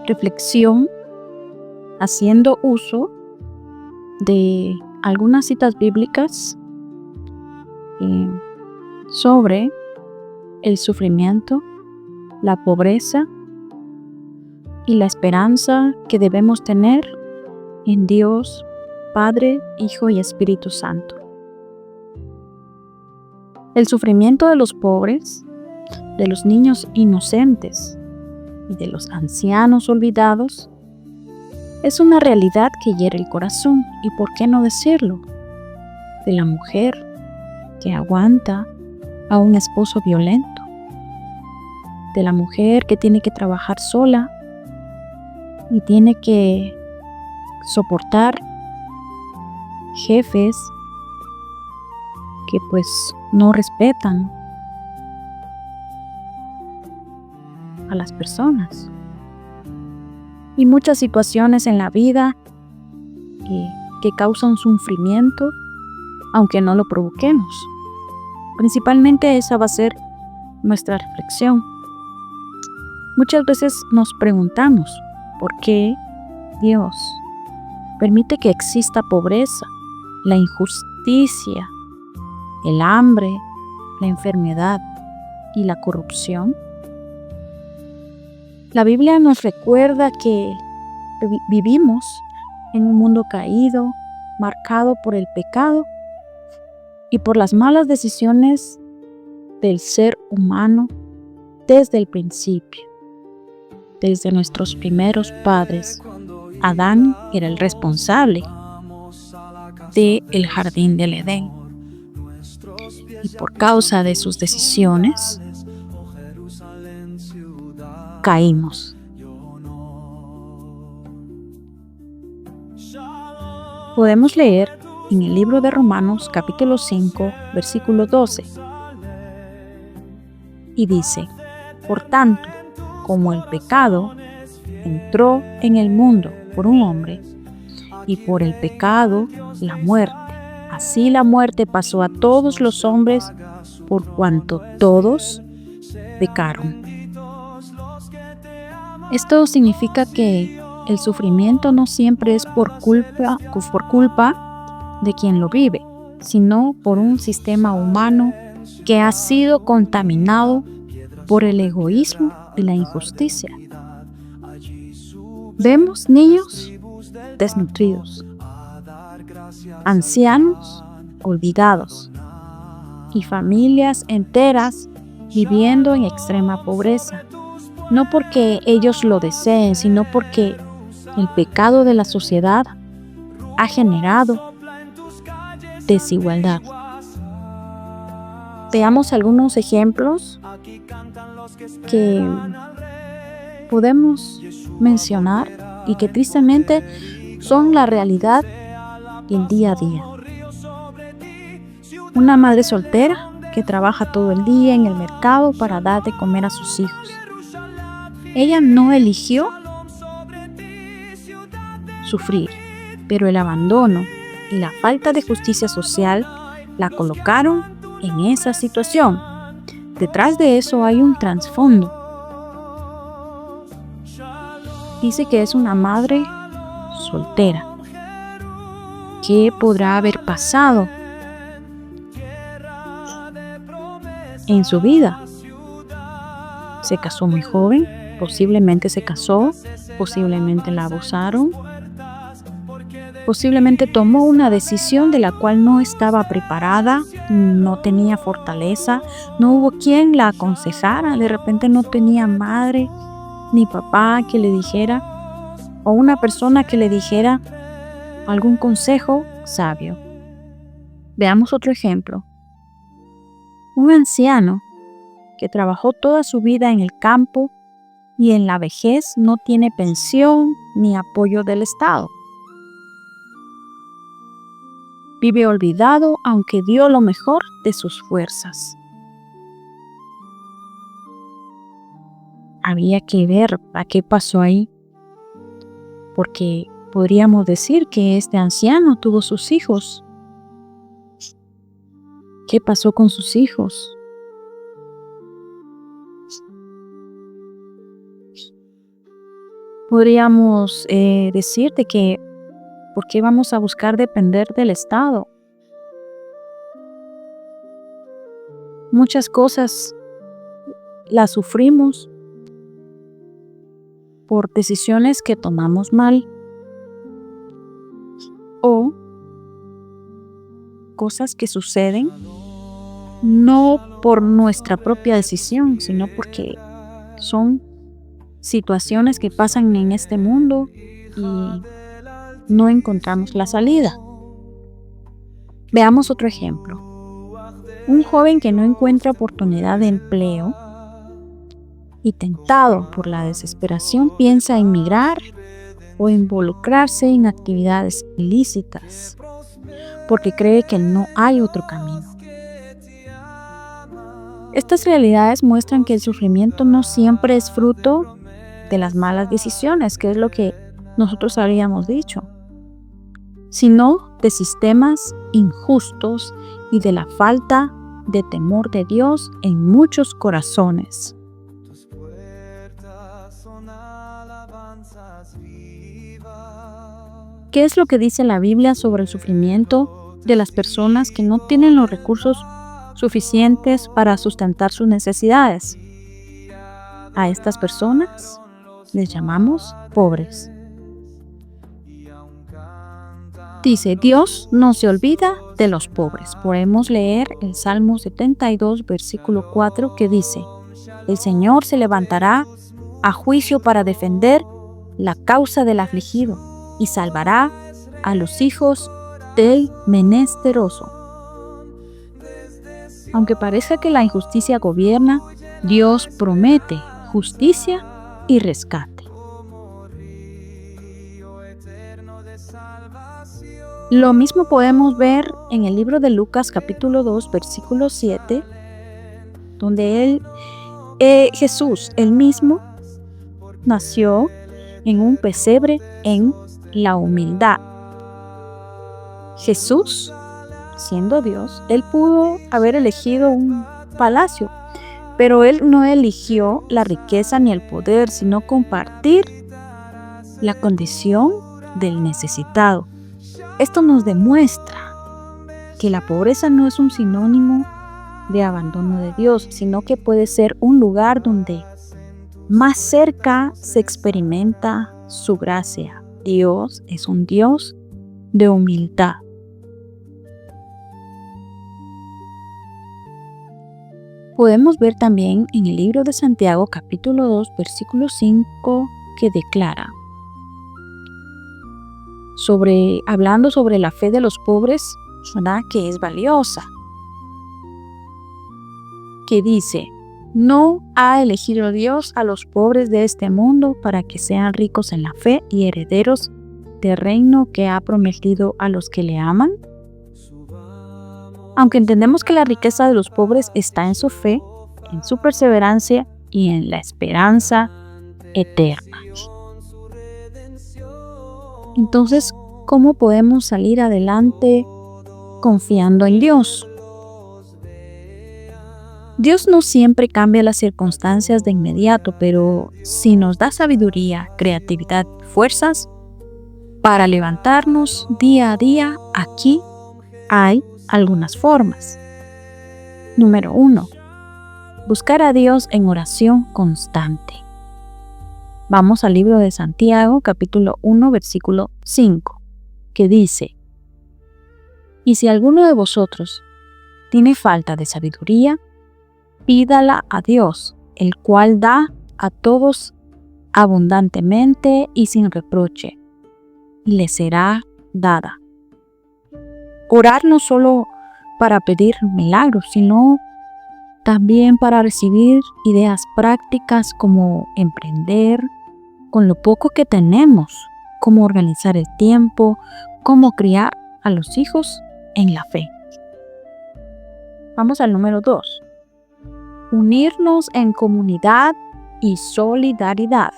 reflexión haciendo uso de algunas citas bíblicas sobre el sufrimiento, la pobreza y la esperanza que debemos tener en Dios, Padre, Hijo y Espíritu Santo. El sufrimiento de los pobres, de los niños inocentes y de los ancianos olvidados es una realidad que hiere el corazón, y por qué no decirlo, de la mujer que aguanta a un esposo violento, de la mujer que tiene que trabajar sola y tiene que soportar jefes que pues no respetan a las personas, y muchas situaciones en la vida que causan sufrimiento aunque no lo provoquemos. Principalmente esa va a ser nuestra reflexión. Muchas veces nos preguntamos por qué Dios permite que exista pobreza, la injusticia, el hambre, la enfermedad y la corrupción. La Biblia nos recuerda que vivimos en un mundo caído, marcado por el pecado y por las malas decisiones del ser humano desde el principio. Desde nuestros primeros padres, Adán era el responsable del jardín del Edén. Y por causa de sus decisiones, caímos. Podemos leer en el libro de Romanos capítulo 5, versículo 12. Y dice: por tanto, como el pecado entró en el mundo por un hombre, y por el pecado la muerte, así la muerte pasó a todos los hombres por cuanto todos pecaron. Esto significa que el sufrimiento no siempre es por culpa de quien lo vive, sino por un sistema humano que ha sido contaminado por el egoísmo y la injusticia. Vemos niños desnutridos, ancianos olvidados y familias enteras viviendo en extrema pobreza, no porque ellos lo deseen, sino porque el pecado de la sociedad ha generado desigualdad. Veamos algunos ejemplos que podemos mencionar y que tristemente son la realidad del día a día. Una madre soltera que trabaja todo el día en el mercado para dar de comer a sus hijos. Ella no eligió sufrir, pero el abandono y la falta de justicia social la colocaron en esa situación. Detrás de eso hay un trasfondo. Dice que es una madre soltera. ¿Qué podrá haber pasado en su vida? Se casó muy joven, posiblemente se casó, posiblemente la abusaron, posiblemente tomó una decisión de la cual no estaba preparada, no tenía fortaleza, no hubo quien la aconsejara, de repente no tenía madre ni papá que le dijera, o una persona que le dijera algún consejo sabio. Veamos otro ejemplo. Un anciano que trabajó toda su vida en el campo y en la vejez no tiene pensión ni apoyo del Estado. Vive olvidado aunque dio lo mejor de sus fuerzas. Había que ver a qué pasó ahí, porque podríamos decir que este anciano tuvo sus hijos. ¿Qué pasó con sus hijos? Podríamos decir de que ¿por qué vamos a buscar depender del Estado? Muchas cosas las sufrimos por decisiones que tomamos mal o cosas que suceden no por nuestra propia decisión, sino porque son situaciones que pasan en este mundo y no encontramos la salida. Veamos otro ejemplo. Un joven que no encuentra oportunidad de empleo y tentado por la desesperación piensa en migrar o involucrarse en actividades ilícitas porque cree que no hay otro camino. Estas realidades muestran que el sufrimiento no siempre es fruto de las malas decisiones, que es lo que nosotros habíamos dicho, sino de sistemas injustos y de la falta de temor de Dios en muchos corazones. ¿Qué es lo que dice la Biblia sobre el sufrimiento de las personas que no tienen los recursos suficientes para sustentar sus necesidades? A estas personas les llamamos pobres. Dice, Dios no se olvida de los pobres. Podemos leer el Salmo 72, versículo 4, que dice, el Señor se levantará a juicio para defender la causa del afligido y salvará a los hijos del menesteroso. Aunque parezca que la injusticia gobierna, Dios promete justicia y rescate. Lo mismo podemos ver en el libro de Lucas capítulo 2, versículo 7, donde Jesús, él mismo, nació en un pesebre en la humildad. Jesús, siendo Dios, él pudo haber elegido un palacio, pero él no eligió la riqueza ni el poder, sino compartir la condición del necesitado. Esto nos demuestra que la pobreza no es un sinónimo de abandono de Dios, sino que puede ser un lugar donde más cerca se experimenta su gracia. Dios es un Dios de humildad. Podemos ver también en el libro de Santiago capítulo 2 versículo 5 que declara hablando sobre la fe de los pobres, ¿verdad? Que es valiosa, que dice, no ha elegido Dios a los pobres de este mundo para que sean ricos en la fe y herederos del reino que ha prometido a los que le aman. Aunque entendemos que la riqueza de los pobres está en su fe, en su perseverancia y en la esperanza eterna. Entonces, ¿cómo podemos salir adelante confiando en Dios? Dios no siempre cambia las circunstancias de inmediato, pero sí nos da sabiduría, creatividad, fuerzas para levantarnos día a día. Aquí hay algunas formas. Número 1. Buscar a Dios en oración constante. Vamos al libro de Santiago, capítulo 1, versículo 5, que dice, y si alguno de vosotros tiene falta de sabiduría, pídala a Dios, el cual da a todos abundantemente y sin reproche, y le será dada. Orar no solo para pedir milagros, sino también para recibir ideas prácticas como emprender con lo poco que tenemos, cómo organizar el tiempo, cómo criar a los hijos en la fe. Vamos al número 2. Unirnos en comunidad y solidaridad.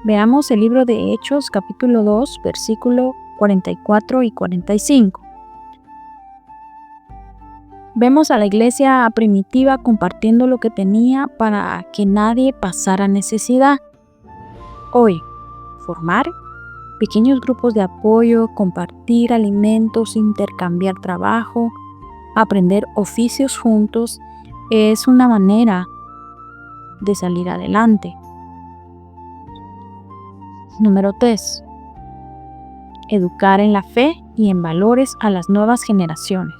Veamos el libro de Hechos, capítulo 2, versículo 44 y 45. Vemos a la iglesia primitiva compartiendo lo que tenía para que nadie pasara necesidad. Hoy, formar pequeños grupos de apoyo, compartir alimentos, intercambiar trabajo, aprender oficios juntos, es una manera de salir adelante. Número 3. Educar en la fe y en valores a las nuevas generaciones.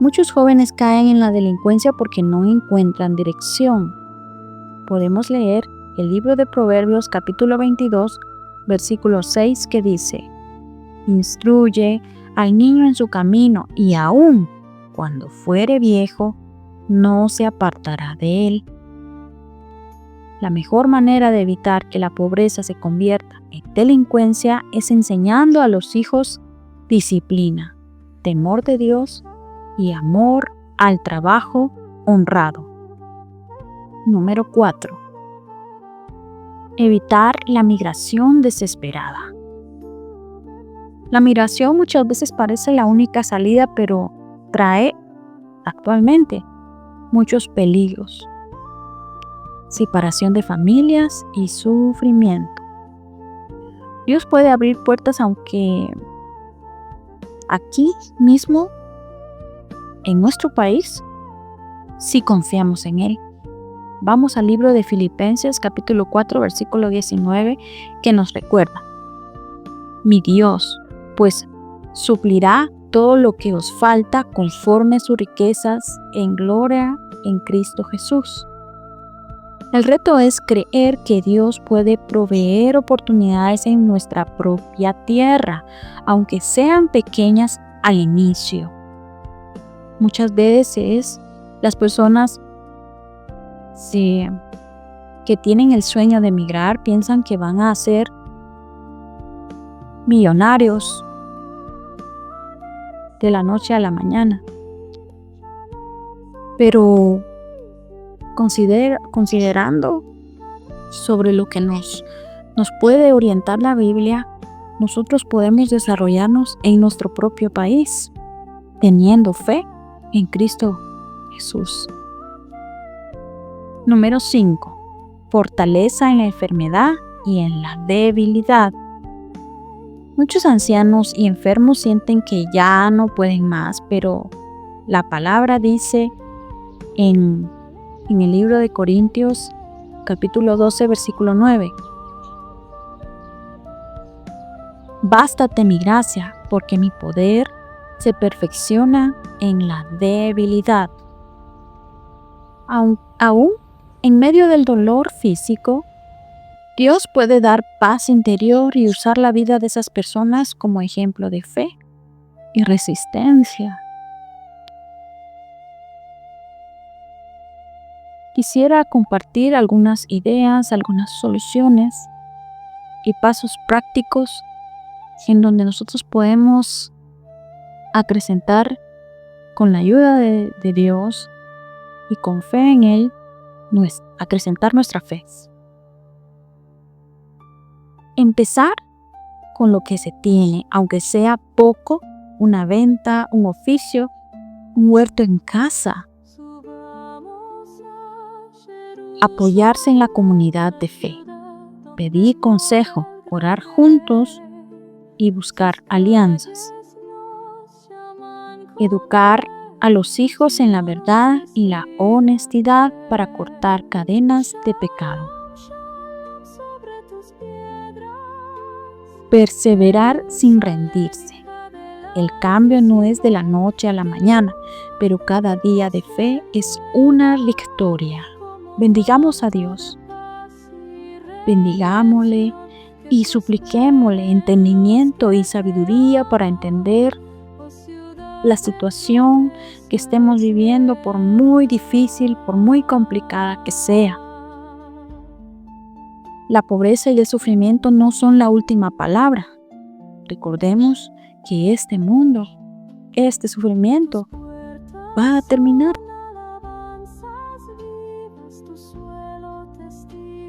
Muchos jóvenes caen en la delincuencia porque no encuentran dirección. Podemos leer el libro de Proverbios capítulo 22, versículo 6 que dice: Instruye al niño en su camino y aun cuando fuere viejo, no se apartará de él. La mejor manera de evitar que la pobreza se convierta en delincuencia es enseñando a los hijos disciplina, temor de Dios y amor al trabajo honrado. Número 4. Evitar la migración desesperada. La migración muchas veces parece la única salida, pero trae actualmente muchos peligros. Separación de familias y sufrimiento. Dios puede abrir puertas, aunque aquí mismo, en nuestro país, si confiamos en Él. Vamos al libro de Filipenses capítulo 4, versículo 19, que nos recuerda: Mi Dios, pues, suplirá todo lo que os falta conforme sus riquezas en gloria en Cristo Jesús. El reto es creer que Dios puede proveer oportunidades en nuestra propia tierra, aunque sean pequeñas al inicio. Muchas veces las personas que tienen el sueño de emigrar piensan que van a ser millonarios de la noche a la mañana. Pero considerando sobre lo que nos puede orientar la Biblia, nosotros podemos desarrollarnos en nuestro propio país, teniendo fe en Cristo Jesús. Número 5. Fortaleza en la enfermedad y en la debilidad. Muchos ancianos y enfermos sienten que ya no pueden más, pero la palabra dice en el libro de Corintios, capítulo 12, versículo 9: Bástate mi gracia, porque mi poder se perfecciona en la debilidad. Aún en medio del dolor físico, Dios puede dar paz interior y usar la vida de esas personas como ejemplo de fe y resistencia. Quisiera compartir algunas ideas, algunas soluciones y pasos prácticos en donde nosotros podemos acrecentar, con la ayuda de Dios y con fe en Él, acrecentar nuestra fe. Empezar con lo que se tiene, aunque sea poco: una venta, un oficio, un huerto en casa. Apoyarse en la comunidad de fe, pedir consejo, orar juntos y buscar alianzas. Educar a los hijos en la verdad y la honestidad para cortar cadenas de pecado. Perseverar sin rendirse. El cambio no es de la noche a la mañana, pero cada día de fe es una victoria. Bendigamos a Dios. Bendigámosle y supliquémosle entendimiento y sabiduría para entender la situación que estemos viviendo, por muy difícil, por muy complicada que sea. La pobreza y el sufrimiento no son la última palabra. Recordemos que este mundo, este sufrimiento, va a terminar